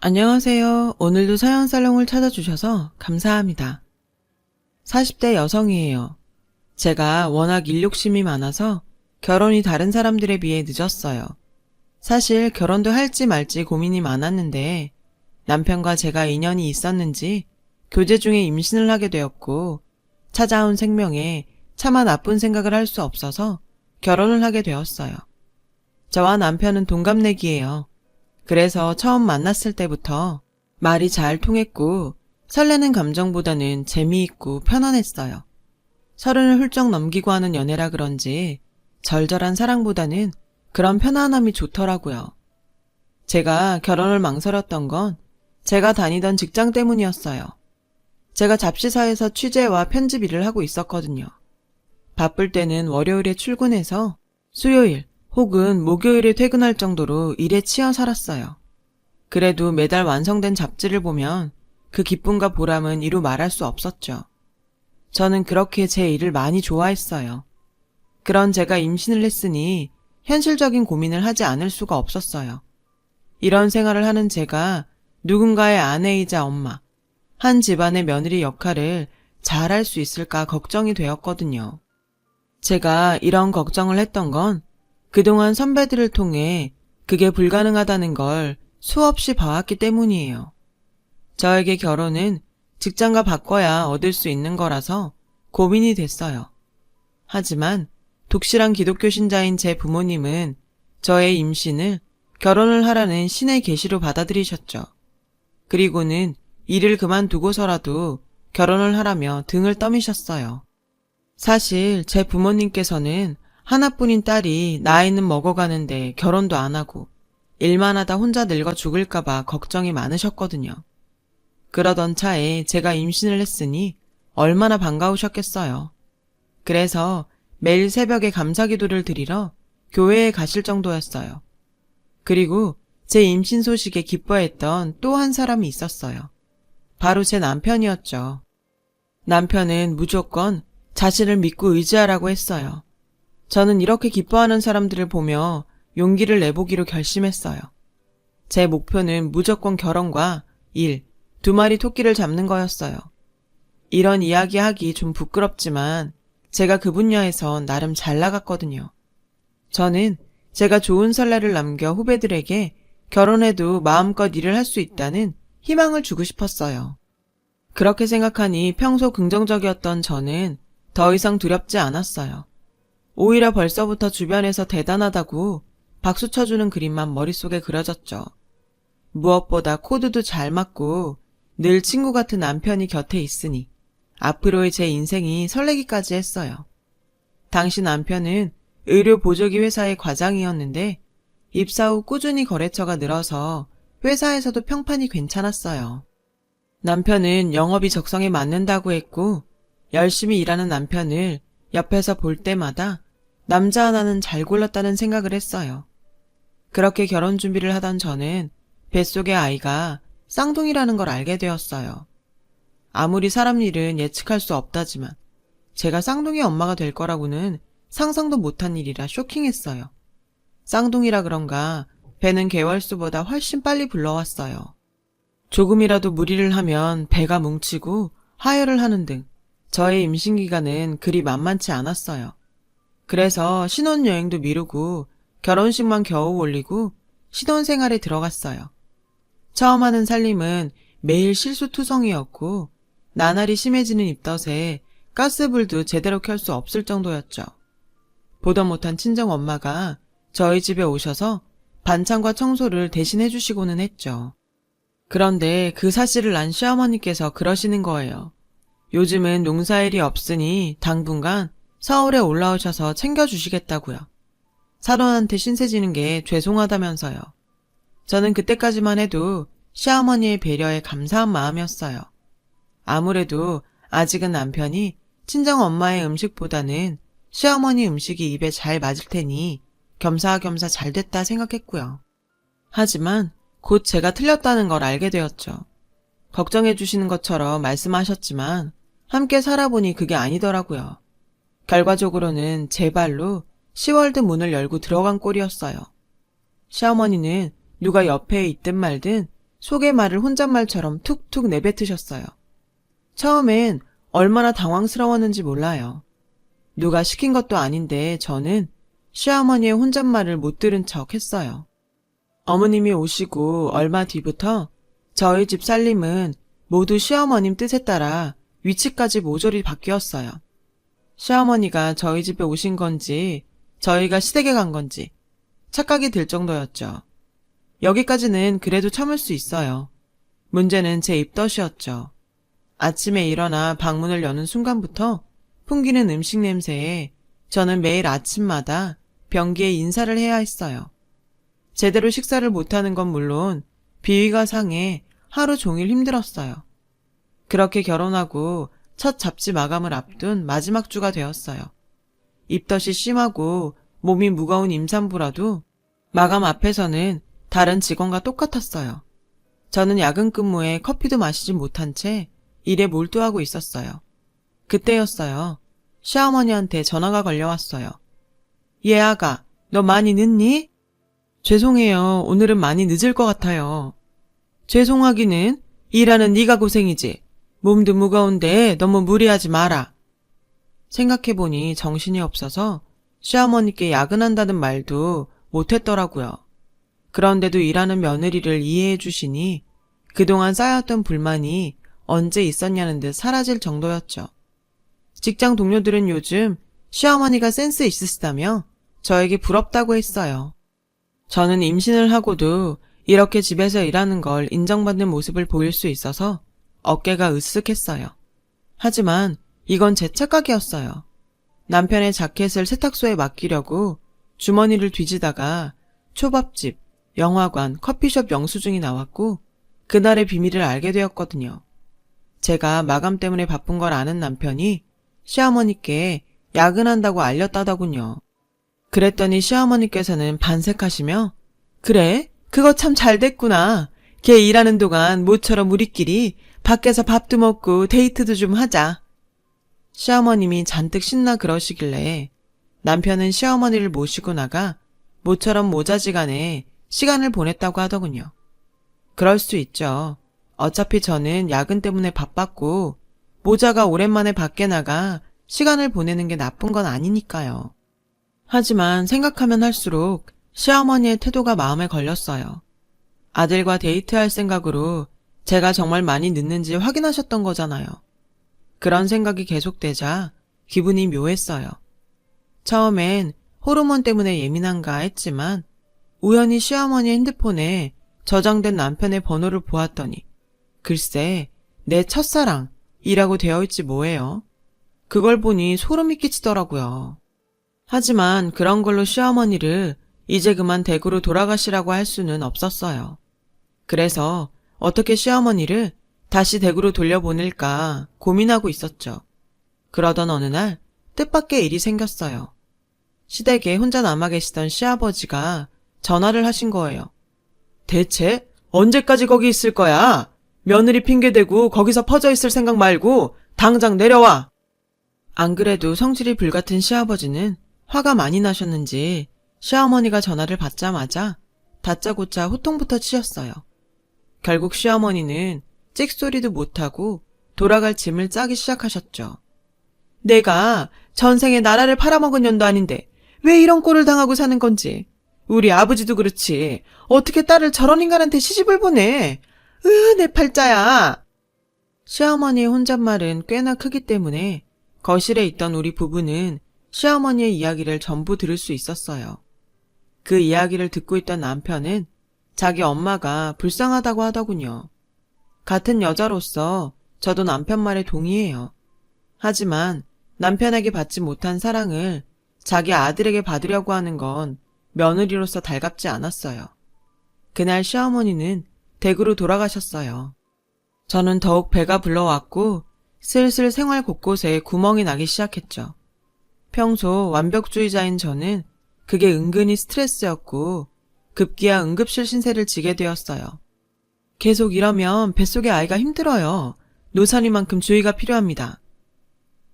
안녕하세요. 오늘도 사연살롱을 찾아주셔서 감사합니다. 40대 여성이에요. 제가 워낙 일욕심이 많아서 결혼이 다른 사람들에 비해 늦었어요. 사실 결혼도 할지 말지 고민이 많았는데 남편과 제가 인연이 있었는지 교제 중에 임신을 하게 되었고 찾아온 생명에 차마 나쁜 생각을 할 수 없어서 결혼을 하게 되었어요. 저와 남편은 동갑내기예요. 그래서 처음 만났을 때부터 말이 잘 통했고 설레는 감정보다는 재미있고 편안했어요. 서른을 훌쩍 넘기고 하는 연애라 그런지 절절한 사랑보다는 그런 편안함이 좋더라고요. 제가 결혼을 망설였던 건 제가 다니던 직장 때문이었어요. 제가 잡지사에서 취재와 편집 일을 하고 있었거든요. 바쁠 때는 월요일에 출근해서 수요일 혹은 목요일에 퇴근할 정도로 일에 치여 살았어요. 그래도 매달 완성된 잡지를 보면 그 기쁨과 보람은 이루 말할 수 없었죠. 저는 그렇게 제 일을 많이 좋아했어요. 그런 제가 임신을 했으니 현실적인 고민을 하지 않을 수가 없었어요. 이런 생활을 하는 제가 누군가의 아내이자 엄마, 한 집안의 며느리 역할을 잘 할 수 있을까 걱정이 되었거든요. 제가 이런 걱정을 했던 건 그동안 선배들을 통해 그게 불가능하다는 걸 수없이 봐왔기 때문이에요. 저에게 결혼은 직장과 바꿔야 얻을 수 있는 거라서 고민이 됐어요. 하지만 독실한 기독교 신자인 제 부모님은 저의 임신을 결혼을 하라는 신의 계시로 받아들이셨죠. 그리고는 일을 그만두고서라도 결혼을 하라며 등을 떠미셨어요. 사실 제 부모님께서는 하나뿐인 딸이 나이는 먹어가는데 결혼도 안 하고 일만 하다 혼자 늙어 죽을까봐 걱정이 많으셨거든요. 그러던 차에 제가 임신을 했으니 얼마나 반가우셨겠어요. 그래서 매일 새벽에 감사기도를 드리러 교회에 가실 정도였어요. 그리고 제 임신 소식에 기뻐했던 또 한 사람이 있었어요. 바로 제 남편이었죠. 남편은 무조건 자신을 믿고 의지하라고 했어요. 저는 이렇게 기뻐하는 사람들을 보며 용기를 내보기로 결심했어요. 제 목표는 무조건 결혼과 일, 두 마리 토끼를 잡는 거였어요. 이런 이야기하기 좀 부끄럽지만 제가 그 분야에선 나름 잘 나갔거든요. 저는 제가 좋은 선례를 남겨 후배들에게 결혼해도 마음껏 일을 할 수 있다는 희망을 주고 싶었어요. 그렇게 생각하니 평소 긍정적이었던 저는 더 이상 두렵지 않았어요. 오히려 벌써부터 주변에서 대단하다고 박수 쳐주는 그림만 머릿속에 그려졌죠. 무엇보다 코드도 잘 맞고 늘 친구 같은 남편이 곁에 있으니 앞으로의 제 인생이 설레기까지 했어요. 당시 남편은 의료 보조기 회사의 과장이었는데 입사 후 꾸준히 거래처가 늘어서 회사에서도 평판이 괜찮았어요. 남편은 영업이 적성에 맞는다고 했고 열심히 일하는 남편을 옆에서 볼 때마다 남자 하나는 잘 골랐다는 생각을 했어요. 그렇게 결혼 준비를 하던 저는 뱃속의 아이가 쌍둥이라는 걸 알게 되었어요. 아무리 사람 일은 예측할 수 없다지만 제가 쌍둥이 엄마가 될 거라고는 상상도 못한 일이라 쇼킹했어요. 쌍둥이라 그런가 배는 개월수보다 훨씬 빨리 불러왔어요. 조금이라도 무리를 하면 배가 뭉치고 하혈을 하는 등 저의 임신기간은 그리 만만치 않았어요. 그래서 신혼여행도 미루고 결혼식만 겨우 올리고 신혼생활에 들어갔어요. 처음 하는 살림은 매일 실수투성이었고 나날이 심해지는 입덧에 가스불도 제대로 켤 수 없을 정도였죠. 보다 못한 친정엄마가 저희 집에 오셔서 반찬과 청소를 대신 해주시고는 했죠. 그런데 그 사실을 안 시어머니께서 그러시는 거예요. 요즘은 농사일이 없으니 당분간 서울에 올라오셔서 챙겨주시겠다고요. 사돈한테 신세 지는 게 죄송하다면서요. 저는 그때까지만 해도 시어머니의 배려에 감사한 마음이었어요. 아무래도 아직은 남편이 친정엄마의 음식보다는 시어머니 음식이 입에 잘 맞을 테니 겸사겸사 잘 됐다 생각했고요. 하지만 곧 제가 틀렸다는 걸 알게 되었죠. 걱정해 주시는 것처럼 말씀하셨지만 함께 살아보니 그게 아니더라고요. 결과적으로는 제 발로 시월드 문을 열고 들어간 꼴이었어요. 시어머니는 누가 옆에 있든 말든 속의 말을 혼잣말처럼 툭툭 내뱉으셨어요. 처음엔 얼마나 당황스러웠는지 몰라요. 누가 시킨 것도 아닌데 저는 시어머니의 혼잣말을 못 들은 척 했어요. 어머님이 오시고 얼마 뒤부터 저희 집 살림은 모두 시어머님 뜻에 따라 위치까지 모조리 바뀌었어요. 시어머니가 저희 집에 오신 건지 저희가 시댁에 간 건지 착각이 들 정도였죠. 여기까지는 그래도 참을 수 있어요. 문제는 제 입덧이었죠. 아침에 일어나 방문을 여는 순간부터 풍기는 음식 냄새에 저는 매일 아침마다 변기에 인사를 해야 했어요. 제대로 식사를 못하는 건 물론 비위가 상해 하루 종일 힘들었어요. 그렇게 결혼하고 첫 잡지 마감을 앞둔 마지막 주가 되었어요. 입덧이 심하고 몸이 무거운 임산부라도 마감 앞에서는 다른 직원과 똑같았어요. 저는 야근 근무에 커피도 마시지 못한 채 일에 몰두하고 있었어요. 그때였어요. 시어머니한테 전화가 걸려왔어요. 얘 아가, 너 많이 늦니? 죄송해요. 오늘은 많이 늦을 것 같아요. 죄송하기는 일하는 네가 고생이지. 몸도 무거운데 너무 무리하지 마라. 생각해보니 정신이 없어서 시어머니께 야근한다는 말도 못했더라고요. 그런데도 일하는 며느리를 이해해 주시니 그동안 쌓였던 불만이 언제 있었냐는 듯 사라질 정도였죠. 직장 동료들은 요즘 시어머니가 센스 있으시다며 저에게 부럽다고 했어요. 저는 임신을 하고도 이렇게 집에서 일하는 걸 인정받는 모습을 보일 수 있어서 어깨가 으쓱했어요. 하지만 이건 제 착각이었어요. 남편의 자켓을 세탁소에 맡기려고 주머니를 뒤지다가 초밥집, 영화관, 커피숍 영수증이 나왔고 그날의 비밀을 알게 되었거든요. 제가 마감 때문에 바쁜 걸 아는 남편이 시어머니께 야근한다고 알렸다더군요. 그랬더니 시어머니께서는 반색하시며 그래? 그거 참 잘 됐구나. 걔 일하는 동안 모처럼 우리끼리 밖에서 밥도 먹고 데이트도 좀 하자. 시어머님이 잔뜩 신나 그러시길래 남편은 시어머니를 모시고 나가 모처럼 모자지간에 시간을 보냈다고 하더군요. 그럴 수 있죠. 어차피 저는 야근 때문에 바빴고 모자가 오랜만에 밖에 나가 시간을 보내는 게 나쁜 건 아니니까요. 하지만 생각하면 할수록 시어머니의 태도가 마음에 걸렸어요. 아들과 데이트할 생각으로 제가 정말 많이 늦는지 확인하셨던 거잖아요. 그런 생각이 계속되자 기분이 묘했어요. 처음엔 호르몬 때문에 예민한가 했지만 우연히 시어머니 핸드폰에 저장된 남편의 번호를 보았더니 글쎄 내 첫사랑이라고 되어 있지 뭐예요. 그걸 보니 소름이 끼치더라고요. 하지만 그런 걸로 시어머니를 이제 그만 댁으로 돌아가시라고 할 수는 없었어요. 그래서 어떻게 시어머니를 다시 댁으로 돌려보낼까 고민하고 있었죠. 그러던 어느 날 뜻밖의 일이 생겼어요. 시댁에 혼자 남아 계시던 시아버지가 전화를 하신 거예요. 대체 언제까지 거기 있을 거야? 며느리 핑계대고 거기서 퍼져 있을 생각 말고 당장 내려와. 안 그래도 성질이 불같은 시아버지는 화가 많이 나셨는지 시어머니가 전화를 받자마자 다짜고짜 호통부터 치셨어요. 결국 시어머니는 찍소리도 못하고 돌아갈 짐을 짜기 시작하셨죠. 내가 전생에 나라를 팔아먹은 년도 아닌데 왜 이런 꼴을 당하고 사는 건지. 우리 아버지도 그렇지. 어떻게 딸을 저런 인간한테 시집을 보내. 내 팔자야. 시어머니의 혼잣말은 꽤나 크기 때문에 거실에 있던 우리 부부는 시어머니의 이야기를 전부 들을 수 있었어요. 그 이야기를 듣고 있던 남편은 자기 엄마가 불쌍하다고 하더군요. 같은 여자로서 저도 남편 말에 동의해요. 하지만 남편에게 받지 못한 사랑을 자기 아들에게 받으려고 하는 건 며느리로서 달갑지 않았어요. 그날 시어머니는 댁으로 돌아가셨어요. 저는 더욱 배가 불러왔고 슬슬 생활 곳곳에 구멍이 나기 시작했죠. 평소 완벽주의자인 저는 그게 은근히 스트레스였고 급기야 응급실 신세를 지게 되었어요. 계속 이러면 뱃속의 아이가 힘들어요. 노산이만큼 주의가 필요합니다.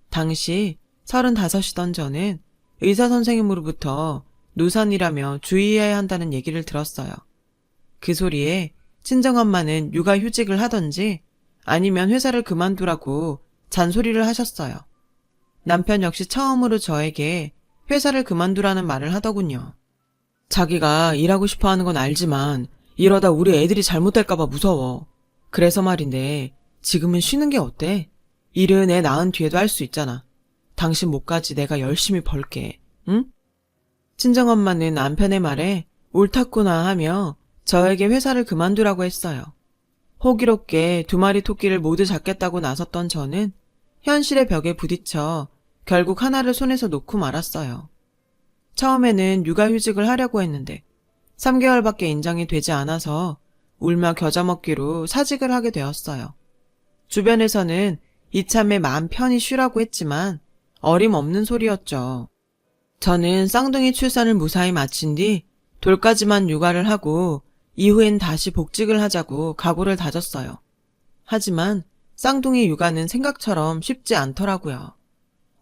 당시 35이던 저는 의사 선생님으로부터 노산이라며 주의해야 한다는 얘기를 들었어요. 그 소리에 친정엄마는 육아휴직을 하던지 아니면 회사를 그만두라고 잔소리를 하셨어요. 남편 역시 처음으로 저에게 회사를 그만두라는 말을 하더군요. 자기가 일하고 싶어 하는 건 알지만 이러다 우리 애들이 잘못될까봐 무서워. 그래서 말인데 지금은 쉬는 게 어때? 일은 애 낳은 뒤에도 할 수 있잖아. 당신 몫까지 내가 열심히 벌게. 응? 친정엄마는 남편의 말에 옳았구나 하며 저에게 회사를 그만두라고 했어요. 호기롭게 두 마리 토끼를 모두 잡겠다고 나섰던 저는 현실의 벽에 부딪혀 결국 하나를 손에서 놓고 말았어요. 처음에는 육아휴직을 하려고 했는데 3개월밖에 인정이 되지 않아서 울며 겨자 먹기로 사직을 하게 되었어요. 주변에서는 이참에 마음 편히 쉬라고 했지만 어림없는 소리였죠. 저는 쌍둥이 출산을 무사히 마친 뒤 돌까지만 육아를 하고 이후엔 다시 복직을 하자고 각오를 다졌어요. 하지만 쌍둥이 육아는 생각처럼 쉽지 않더라고요.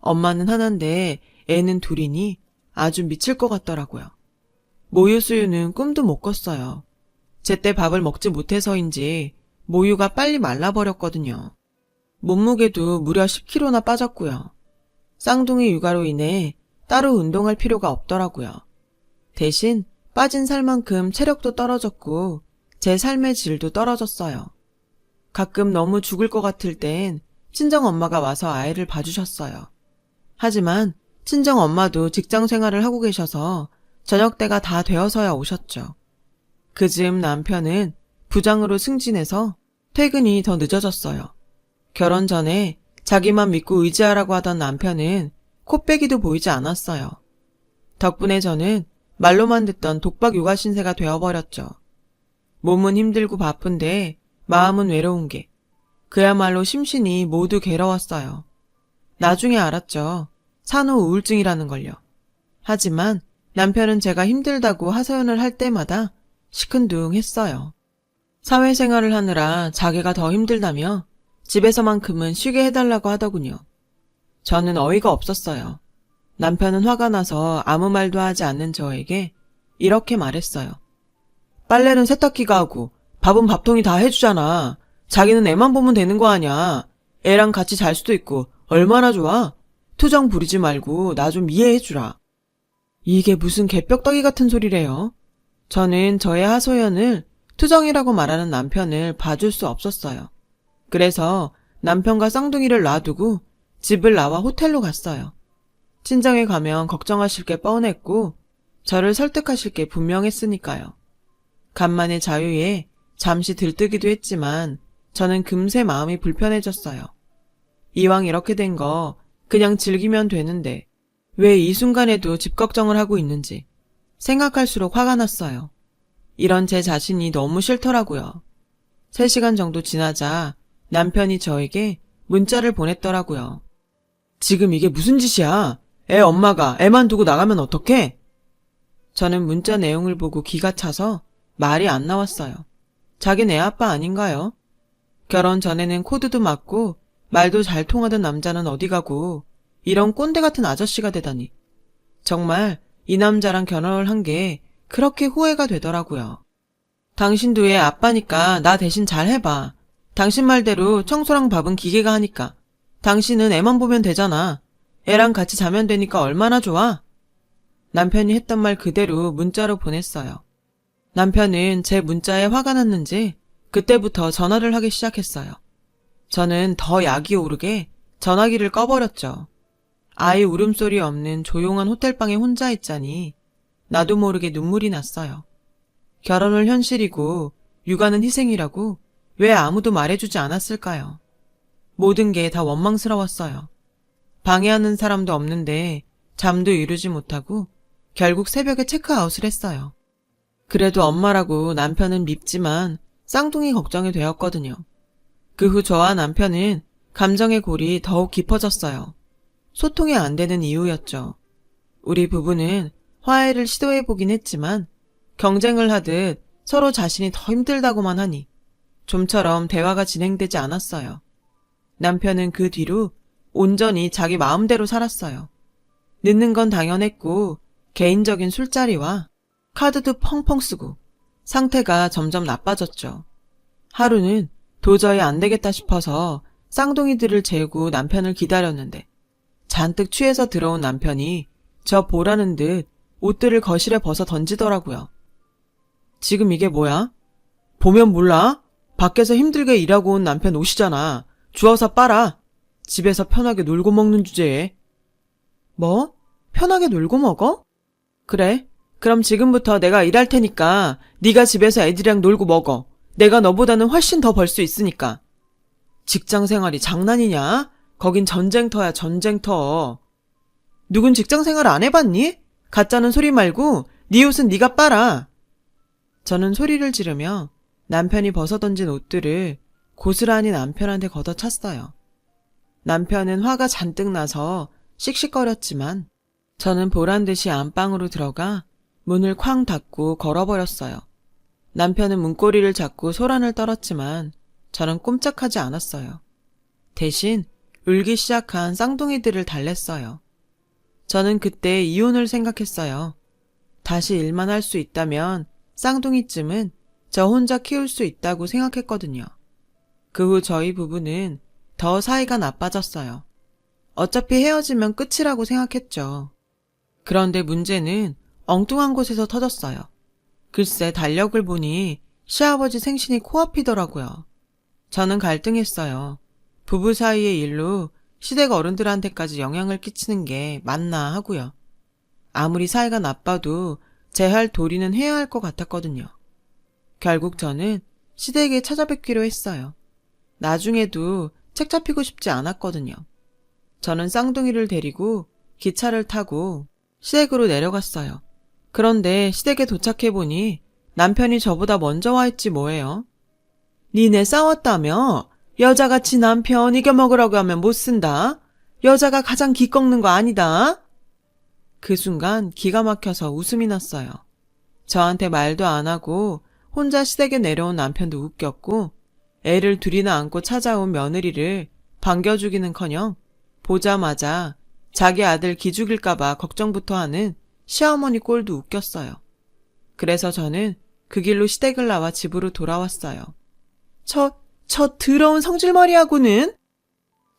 엄마는 하나인데 애는 둘이니 아주 미칠 것 같더라고요. 모유 수유는 꿈도 못 꿨어요. 제때 밥을 먹지 못해서인지 모유가 빨리 말라버렸거든요. 몸무게도 무려 10kg나 빠졌고요. 쌍둥이 육아로 인해 따로 운동할 필요가 없더라고요. 대신 빠진 살만큼 체력도 떨어졌고 제 삶의 질도 떨어졌어요. 가끔 너무 죽을 것 같을 땐 친정엄마가 와서 아이를 봐주셨어요. 하지만 친정엄마도 직장 생활을 하고 계셔서 저녁 때가 다 되어서야 오셨죠. 그즈음 남편은 부장으로 승진해서 퇴근이 더 늦어졌어요. 결혼 전에 자기만 믿고 의지하라고 하던 남편은 코빼기도 보이지 않았어요. 덕분에 저는 말로만 듣던 독박 육아 신세가 되어버렸죠. 몸은 힘들고 바쁜데 마음은 외로운 게 그야말로 심신이 모두 괴로웠어요. 나중에 알았죠. 산후 우울증이라는 걸요. 하지만 남편은 제가 힘들다고 하소연을 할 때마다 시큰둥했어요. 사회생활을 하느라 자기가 더 힘들다며 집에서만큼은 쉬게 해달라고 하더군요. 저는 어이가 없었어요. 남편은 화가 나서 아무 말도 하지 않는 저에게 이렇게 말했어요. 빨래는 세탁기가 하고 밥은 밥통이 다 해주잖아. 자기는 애만 보면 되는 거 아냐. 애랑 같이 잘 수도 있고 얼마나 좋아. 투정 부리지 말고 나 좀 이해해주라. 이게 무슨 개벽다귀 같은 소리래요. 저는 저의 하소연을 투정이라고 말하는 남편을 봐줄 수 없었어요. 그래서 남편과 쌍둥이를 놔두고 집을 나와 호텔로 갔어요. 친정에 가면 걱정하실 게 뻔했고 저를 설득하실 게 분명했으니까요. 간만에 자유에 잠시 들뜨기도 했지만 저는 금세 마음이 불편해졌어요. 이왕 이렇게 된 거 그냥 즐기면 되는데 왜 이 순간에도 집 걱정을 하고 있는지 생각할수록 화가 났어요. 이런 제 자신이 너무 싫더라고요. 3시간 정도 지나자 남편이 저에게 문자를 보냈더라고요. 지금 이게 무슨 짓이야? 애 엄마가 애만 두고 나가면 어떡해? 저는 문자 내용을 보고 기가 차서 말이 안 나왔어요. 자긴 애 아빠 아닌가요? 결혼 전에는 코드도 맞고 말도 잘 통하던 남자는 어디 가고 이런 꼰대 같은 아저씨가 되다니. 정말 이 남자랑 결혼을 한 게 그렇게 후회가 되더라고요. 당신도 애 아빠니까 나 대신 잘 해봐. 당신 말대로 청소랑 밥은 기계가 하니까. 당신은 애만 보면 되잖아. 애랑 같이 자면 되니까 얼마나 좋아? 남편이 했던 말 그대로 문자로 보냈어요. 남편은 제 문자에 화가 났는지 그때부터 전화를 하기 시작했어요. 저는 더 약이 오르게 전화기를 꺼버렸죠. 아이 울음소리 없는 조용한 호텔방에 혼자 있자니 나도 모르게 눈물이 났어요. 결혼을 현실이고 육아는 희생이라고 왜 아무도 말해주지 않았을까요? 모든 게 다 원망스러웠어요. 방해하는 사람도 없는데 잠도 이루지 못하고 결국 새벽에 체크아웃을 했어요. 그래도 엄마라고 남편은 밉지만 쌍둥이 걱정이 되었거든요. 그 후 저와 남편은 감정의 골이 더욱 깊어졌어요. 소통이 안 되는 이유였죠. 우리 부부는 화해를 시도해보긴 했지만 경쟁을 하듯 서로 자신이 더 힘들다고만 하니 좀처럼 대화가 진행되지 않았어요. 남편은 그 뒤로 온전히 자기 마음대로 살았어요. 늦는 건 당연했고 개인적인 술자리와 카드도 펑펑 쓰고 상태가 점점 나빠졌죠. 하루는 도저히 안 되겠다 싶어서 쌍둥이들을 재우고 남편을 기다렸는데 잔뜩 취해서 들어온 남편이 저 보라는 듯 옷들을 거실에 벗어 던지더라고요. 지금 이게 뭐야? 보면 몰라? 밖에서 힘들게 일하고 온 남편 옷이잖아. 주워서 빨아. 집에서 편하게 놀고 먹는 주제에. 뭐? 편하게 놀고 먹어? 그래. 그럼 지금부터 내가 일할 테니까 네가 집에서 애들이랑 놀고 먹어. 내가 너보다는 훨씬 더 벌 수 있으니까. 직장 생활이 장난이냐? 거긴 전쟁터야, 전쟁터. 누군 직장 생활 안 해봤니? 가짜는 소리 말고 네 옷은 네가 빨아. 저는 소리를 지르며 남편이 벗어던진 옷들을 고스란히 남편한테 걷어찼어요. 남편은 화가 잔뜩 나서 씩씩거렸지만 저는 보란듯이 안방으로 들어가 문을 쾅 닫고 걸어버렸어요. 남편은 문고리를 잡고 소란을 떨었지만 저는 꼼짝하지 않았어요. 대신 울기 시작한 쌍둥이들을 달랬어요. 저는 그때 이혼을 생각했어요. 다시 일만 할 수 있다면 쌍둥이쯤은 저 혼자 키울 수 있다고 생각했거든요. 그 후 저희 부부는 더 사이가 나빠졌어요. 어차피 헤어지면 끝이라고 생각했죠. 그런데 문제는 엉뚱한 곳에서 터졌어요. 글쎄 달력을 보니 시아버지 생신이 코앞이더라고요. 저는 갈등했어요. 부부 사이의 일로 시댁 어른들한테까지 영향을 끼치는 게 맞나 하고요. 아무리 사이가 나빠도 제 할 도리는 해야 할 것 같았거든요. 결국 저는 시댁에 찾아뵙기로 했어요. 나중에도 책 잡히고 싶지 않았거든요. 저는 쌍둥이를 데리고 기차를 타고 시댁으로 내려갔어요. 그런데 시댁에 도착해보니 남편이 저보다 먼저 와 있지 뭐예요. 니네 싸웠다며? 여자가 지 남편 이겨먹으라고 하면 못 쓴다. 여자가 가장 기 꺾는 거 아니다. 그 순간 기가 막혀서 웃음이 났어요. 저한테 말도 안 하고 혼자 시댁에 내려온 남편도 웃겼고 애를 둘이나 안고 찾아온 며느리를 반겨주기는커녕 보자마자 자기 아들 기죽일까봐 걱정부터 하는 시어머니 꼴도 웃겼어요. 그래서 저는 그 길로 시댁을 나와 집으로 돌아왔어요. 저 더러운 성질머리하고는?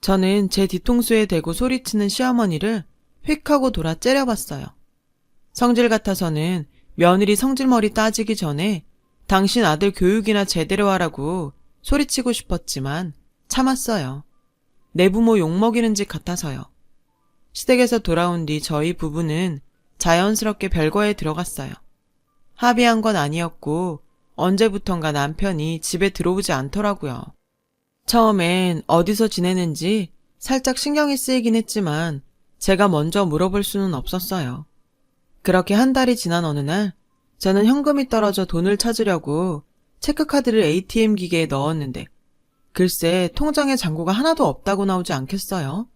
저는 제 뒤통수에 대고 소리치는 시어머니를 휙 하고 돌아 째려봤어요. 성질 같아서는 며느리 성질머리 따지기 전에 당신 아들 교육이나 제대로 하라고 소리치고 싶었지만 참았어요. 내 부모 욕먹이는 짓 같아서요. 시댁에서 돌아온 뒤 저희 부부는 자연스럽게 별거에 들어갔어요. 합의한 건 아니었고 언제부턴가 남편이 집에 들어오지 않더라고요. 처음엔 어디서 지내는지 살짝 신경이 쓰이긴 했지만 제가 먼저 물어볼 수는 없었어요. 그렇게 한 달이 지난 어느 날 저는 현금이 떨어져 돈을 찾으려고 체크카드를 ATM 기계에 넣었는데 글쎄 통장에 잔고가 하나도 없다고 나오지 않겠어요?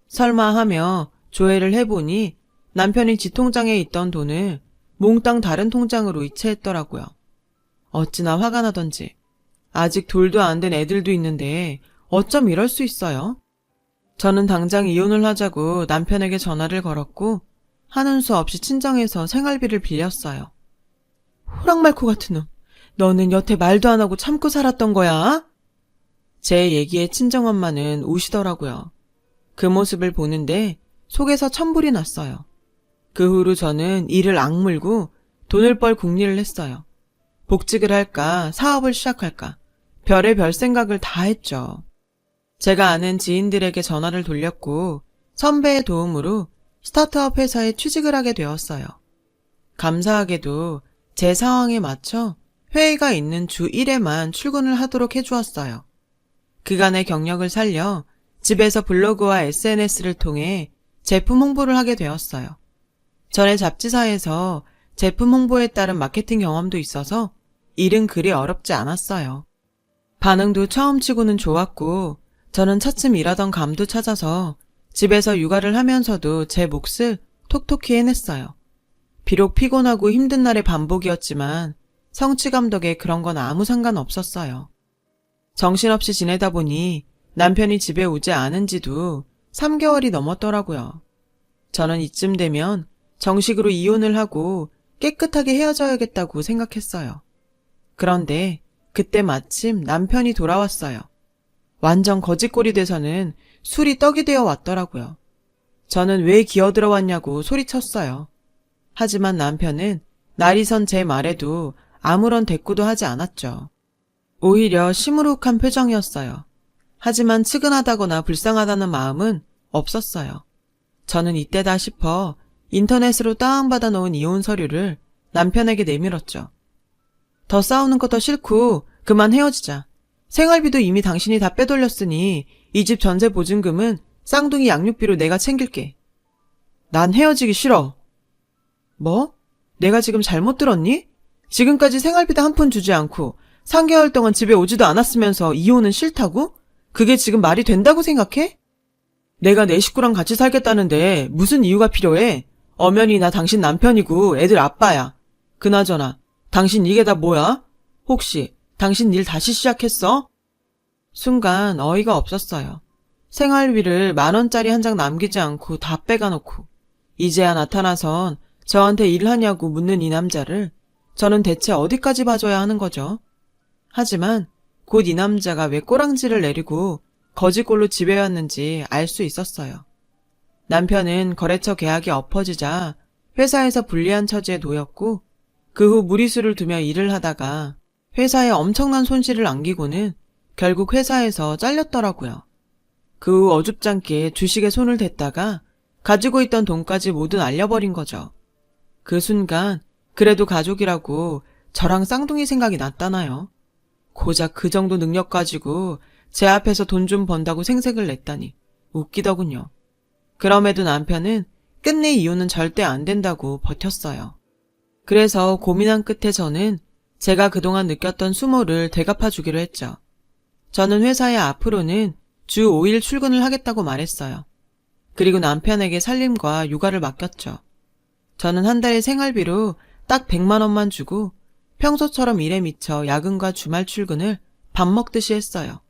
설마 하며 조회를 해보니 남편이 지 통장에 있던 돈을 몽땅 다른 통장으로 이체했더라고요. 어찌나 화가 나던지. 아직 돌도 안 된 애들도 있는데 어쩜 이럴 수 있어요? 저는 당장 이혼을 하자고 남편에게 전화를 걸었고 하는 수 없이 친정에서 생활비를 빌렸어요. 호랑말코 같은 놈. 너는 여태 말도 안 하고 참고 살았던 거야? 제 얘기에 친정엄마는 우시더라고요. 그 모습을 보는데 속에서 천불이 났어요. 그 후로 저는 이를 악물고 돈을 벌 궁리를 했어요. 복직을 할까 사업을 시작할까 별의별 생각을 다 했죠. 제가 아는 지인들에게 전화를 돌렸고 선배의 도움으로 스타트업 회사에 취직을 하게 되었어요. 감사하게도 제 상황에 맞춰 회의가 있는 주 1회만 출근을 하도록 해주었어요. 그간의 경력을 살려 집에서 블로그와 SNS를 통해 제품 홍보를 하게 되었어요. 전에 잡지사에서 제품 홍보에 따른 마케팅 경험도 있어서 일은 그리 어렵지 않았어요. 반응도 처음치고는 좋았고 저는 차츰 일하던 감도 찾아서 집에서 육아를 하면서도 제 몫을 톡톡히 해냈어요. 비록 피곤하고 힘든 날의 반복이었지만 성취감 덕에 그런 건 아무 상관없었어요. 정신없이 지내다 보니 남편이 집에 오지 않은 지도 3개월이 넘었더라고요. 저는 이쯤 되면 정식으로 이혼을 하고 깨끗하게 헤어져야겠다고 생각했어요. 그런데 그때 마침 남편이 돌아왔어요. 완전 거짓골이 돼서는 술이 떡이 되어 왔더라고요. 저는 왜 기어들어왔냐고 소리쳤어요. 하지만 남편은 날이 선 제 말에도 아무런 대꾸도 하지 않았죠. 오히려 시무룩한 표정이었어요. 하지만 측은하다거나 불쌍하다는 마음은 없었어요. 저는 이때다 싶어 인터넷으로 다운받아 놓은 이혼 서류를 남편에게 내밀었죠. 더 싸우는 것도 싫고 그만 헤어지자. 생활비도 이미 당신이 다 빼돌렸으니 이 집 전세 보증금은 쌍둥이 양육비로 내가 챙길게. 난 헤어지기 싫어. 뭐? 내가 지금 잘못 들었니? 지금까지 생활비도 한 푼 주지 않고 3개월 동안 집에 오지도 않았으면서 이혼은 싫다고? 그게 지금 말이 된다고 생각해? 내가 내 식구랑 같이 살겠다는데 무슨 이유가 필요해? 엄연히 나 당신 남편이고 애들 아빠야. 그나저나 당신 이게 다 뭐야? 혹시 당신 일 다시 시작했어? 순간 어이가 없었어요. 생활비를 10,000원짜리 한 장 남기지 않고 다 빼가놓고 이제야 나타나선 저한테 일하냐고 묻는 이 남자를 저는 대체 어디까지 봐줘야 하는 거죠? 하지만 곧 이 남자가 왜 꼬랑지를 내리고 거짓골로 집에 왔는지 알 수 있었어요. 남편은 거래처 계약이 엎어지자 회사에서 불리한 처지에 놓였고 그 후 무리수를 두며 일을 하다가 회사에 엄청난 손실을 안기고는 결국 회사에서 잘렸더라고요. 그 후 어줍잖게 주식에 손을 댔다가 가지고 있던 돈까지 모두 날려버린 거죠. 그 순간 그래도 가족이라고 저랑 쌍둥이 생각이 났다나요? 고작 그 정도 능력 가지고 제 앞에서 돈 좀 번다고 생색을 냈다니 웃기더군요. 그럼에도 남편은 끝내 이혼은 절대 안 된다고 버텼어요. 그래서 고민한 끝에 저는 제가 그동안 느꼈던 수모를 되갚아 주기로 했죠. 저는 회사에 앞으로는 주 5일 출근을 하겠다고 말했어요. 그리고 남편에게 살림과 육아를 맡겼죠. 저는 한 달에 생활비로 딱 100만 원만 주고 평소처럼 일에 미쳐 야근과 주말 출근을 밥 먹듯이 했어요.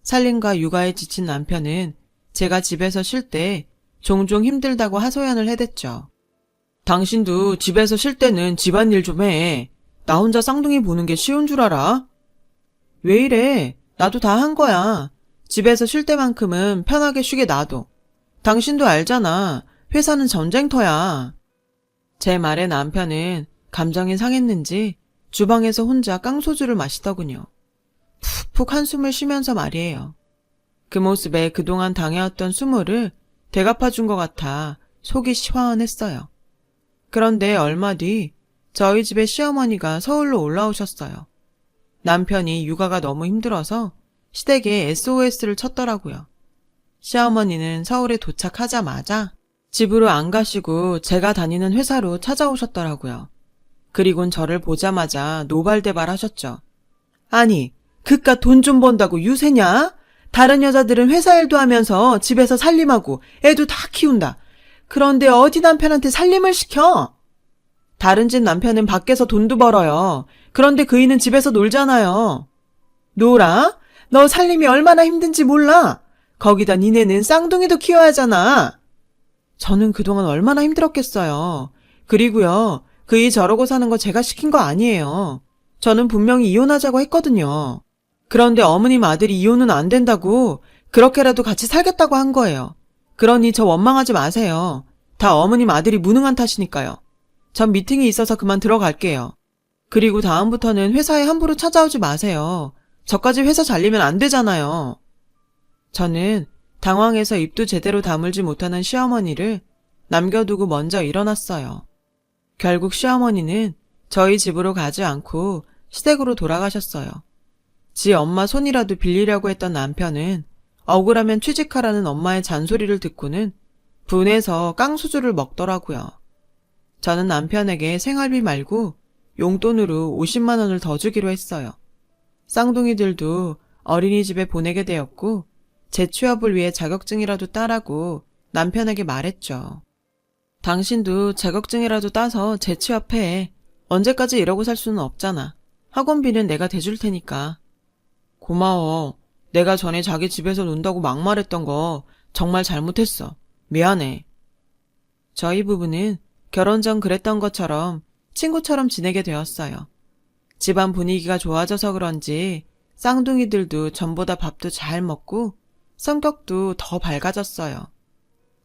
살림과 육아에 지친 남편은 제가 집에서 쉴 때 종종 힘들다고 하소연을 해댔죠. 당신도 집에서 쉴 때는 집안일 좀 해. 나 혼자 쌍둥이 보는 게 쉬운 줄 알아? 왜 이래? 나도 다 한 거야. 집에서 쉴 때만큼은 편하게 쉬게 놔둬. 당신도 알잖아. 회사는 전쟁터야. 제 말에 남편은 감정이 상했는지 주방에서 혼자 깡소주를 마시더군요. 푹푹 한숨을 쉬면서 말이에요. 그 모습에 그동안 당해왔던 수모를 되갚아준 것 같아 속이 시원했어요. 그런데 얼마 뒤 저희 집에 시어머니가 서울로 올라오셨어요. 남편이 육아가 너무 힘들어서 시댁에 SOS를 쳤더라고요. 시어머니는 서울에 도착하자마자 집으로 안 가시고 제가 다니는 회사로 찾아오셨더라고요. 그리곤 저를 보자마자 노발대발 하셨죠. 아니, 그깟 돈 좀 번다고 유세냐? 다른 여자들은 회사 일도 하면서 집에서 살림하고 애도 다 키운다. 그런데 어디 남편한테 살림을 시켜? 다른 집 남편은 밖에서 돈도 벌어요. 그런데 그이는 집에서 놀잖아요. 놀아? 너 살림이 얼마나 힘든지 몰라? 거기다 니네는 쌍둥이도 키워야 하잖아. 저는 그동안 얼마나 힘들었겠어요. 그리고요, 그이 저러고 사는 거 제가 시킨 거 아니에요. 저는 분명히 이혼하자고 했거든요. 그런데 어머님 아들이 이혼은 안 된다고 그렇게라도 같이 살겠다고 한 거예요. 그러니 저 원망하지 마세요. 다 어머님 아들이 무능한 탓이니까요. 전 미팅이 있어서 그만 들어갈게요. 그리고 다음부터는 회사에 함부로 찾아오지 마세요. 저까지 회사 잘리면 안 되잖아요. 저는 당황해서 입도 제대로 다물지 못하는 시어머니를 남겨두고 먼저 일어났어요. 결국 시어머니는 저희 집으로 가지 않고 시댁으로 돌아가셨어요. 지 엄마 손이라도 빌리려고 했던 남편은 억울하면 취직하라는 엄마의 잔소리를 듣고는 분해서 깡수주를 먹더라고요. 저는 남편에게 생활비 말고 용돈으로 50만 원을 더 주기로 했어요. 쌍둥이들도 어린이집에 보내게 되었고 재취업을 위해 자격증이라도 따라고 남편에게 말했죠. 당신도 자격증이라도 따서 재취업해. 언제까지 이러고 살 수는 없잖아. 학원비는 내가 대줄 테니까. 고마워. 내가 전에 자기 집에서 논다고 막말했던 거 정말 잘못했어. 미안해. 저희 부부는 결혼 전 그랬던 것처럼 친구처럼 지내게 되었어요. 집안 분위기가 좋아져서 그런지 쌍둥이들도 전보다 밥도 잘 먹고 성격도 더 밝아졌어요.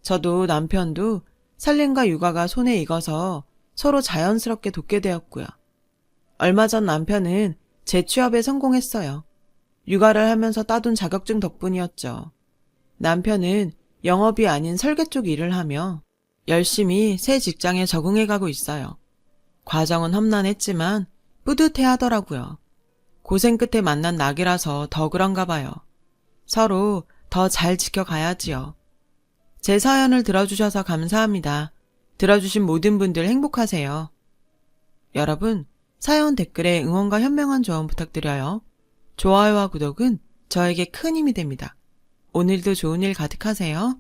저도 남편도 살림과 육아가 손에 익어서 서로 자연스럽게 돕게 되었고요. 얼마 전 남편은 재취업에 성공했어요. 육아를 하면서 따둔 자격증 덕분이었죠. 남편은 영업이 아닌 설계 쪽 일을 하며 열심히 새 직장에 적응해 가고 있어요. 과정은 험난했지만 뿌듯해 하더라고요. 고생 끝에 만난 낙이라서 더 그런가 봐요. 서로 더 잘 지켜가야지요. 제 사연을 들어주셔서 감사합니다. 들어주신 모든 분들 행복하세요. 여러분, 사연 댓글에 응원과 현명한 조언 부탁드려요. 좋아요와 구독은 저에게 큰 힘이 됩니다. 오늘도 좋은 일 가득하세요.